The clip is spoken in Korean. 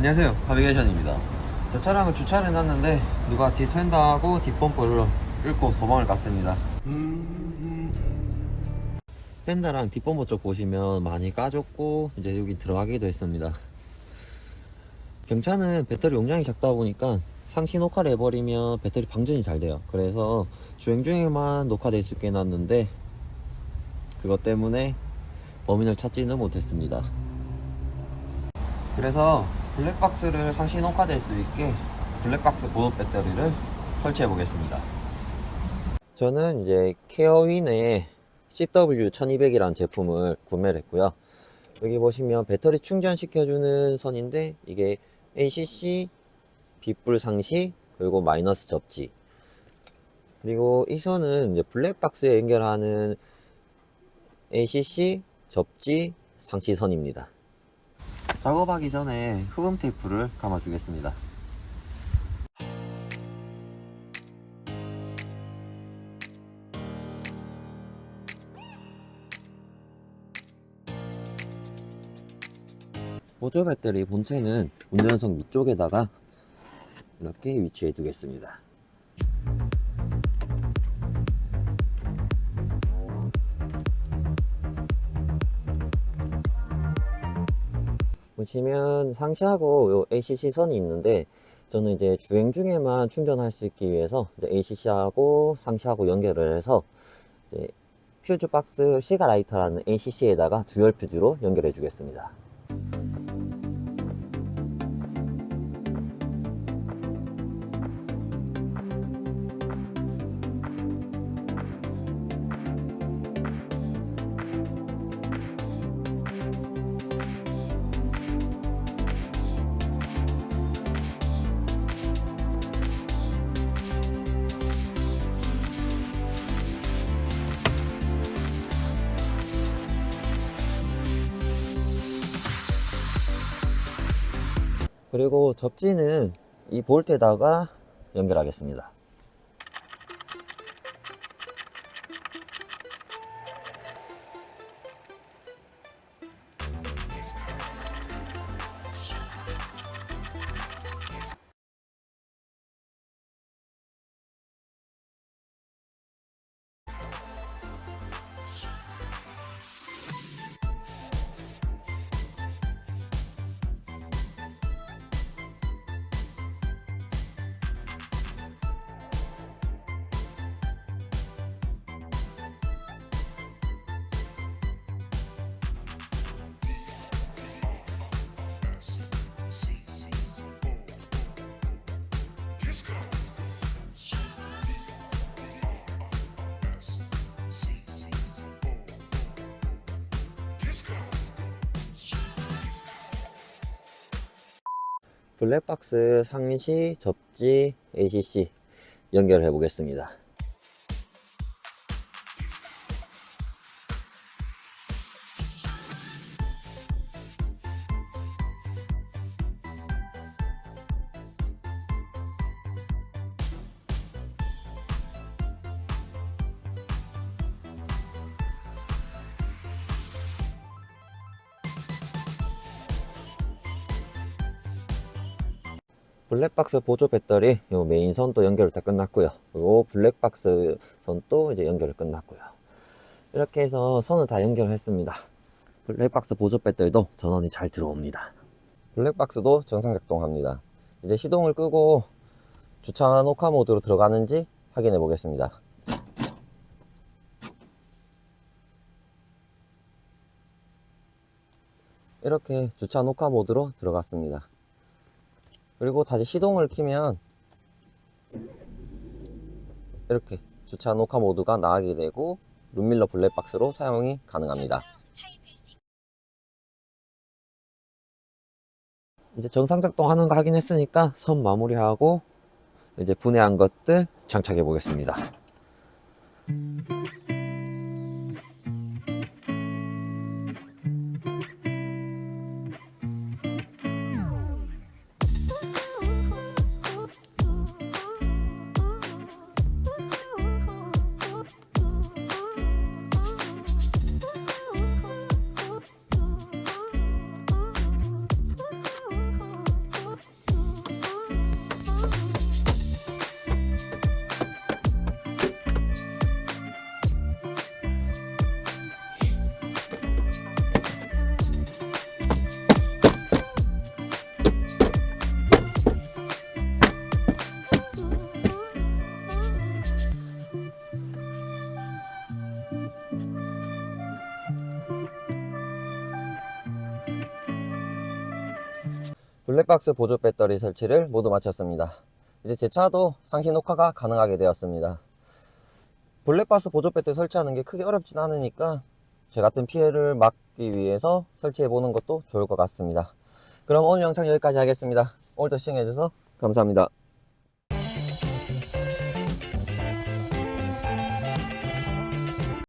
안녕하세요, 가비게이션입니다. 저 차량을 주차를 해놨는데 누가 뒤텐다고 뒷범퍼를 긁고 도망을 갔습니다. 펜다랑 뒷범퍼 쪽 보시면 많이 까졌고 이제 여기 들어가기도 했습니다. 경차는 배터리 용량이 작다 보니까 상시 녹화를 해버리면 배터리 방전이 잘 돼요. 그래서 주행 중에만 녹화될 수 있게 해놨는데 그것 때문에 범인을 찾지는 못했습니다. 그래서 블랙박스를 상시 녹화될 수 있게 블랙박스 보조 배터리를 설치해 보겠습니다. 저는 이제 케어윈의 CW1200이라는 제품을 구매를 했고요. 여기 보시면 배터리 충전시켜주는 선인데 이게 ACC, 빗불 상시, 그리고 마이너스 접지, 그리고 이 선은 이제 블랙박스에 연결하는 ACC, 접지, 상시선입니다. 작업하기 전에 흡음 테이프를 감아 주겠습니다. 보조 배터리 본체는 운전석 위쪽에다가 이렇게 위치해 두겠습니다. 보시면 상시하고 요 ACC 선이 있는데 저는 이제 주행 중에만 충전할 수 있기 위해서 이제 ACC하고 상시하고 연결을 해서 이제 퓨즈 박스 시가라이터라는 ACC에다가 듀얼 퓨즈로 연결해 주겠습니다. 그리고 접지는 이 볼트에다가 연결하겠습니다. 블랙박스 상시, 접지, ACC 연결해 보겠습니다. 블랙박스 보조 배터리 요 메인 선도 연결 다 끝났고요. 그리고 블랙박스 선도 이제 연결 끝났고요. 이렇게 해서 선을 다 연결했습니다. 블랙박스 보조 배터리도 전원이 잘 들어옵니다. 블랙박스도 정상 작동합니다. 이제 시동을 끄고 주차 녹화 모드로 들어가는지 확인해 보겠습니다. 이렇게 주차 녹화 모드로 들어갔습니다. 그리고 다시 시동을 켜면 이렇게 주차 녹화 모드가 나가게 되고 룸밀러 블랙박스로 사용이 가능합니다. 이제 정상 작동하는 거 확인했으니까 선 마무리하고 이제 분해한 것들 장착해 보겠습니다. 블랙박스 보조 배터리 설치를 모두 마쳤습니다. 이제 제 차도 상시 녹화가 가능하게 되었습니다. 블랙박스 보조 배터리 설치하는 게 크게 어렵진 않으니까 제 같은 피해를 막기 위해서 설치해 보는 것도 좋을 것 같습니다. 그럼 오늘 영상 여기까지 하겠습니다. 오늘도 시청해 주셔서 감사합니다.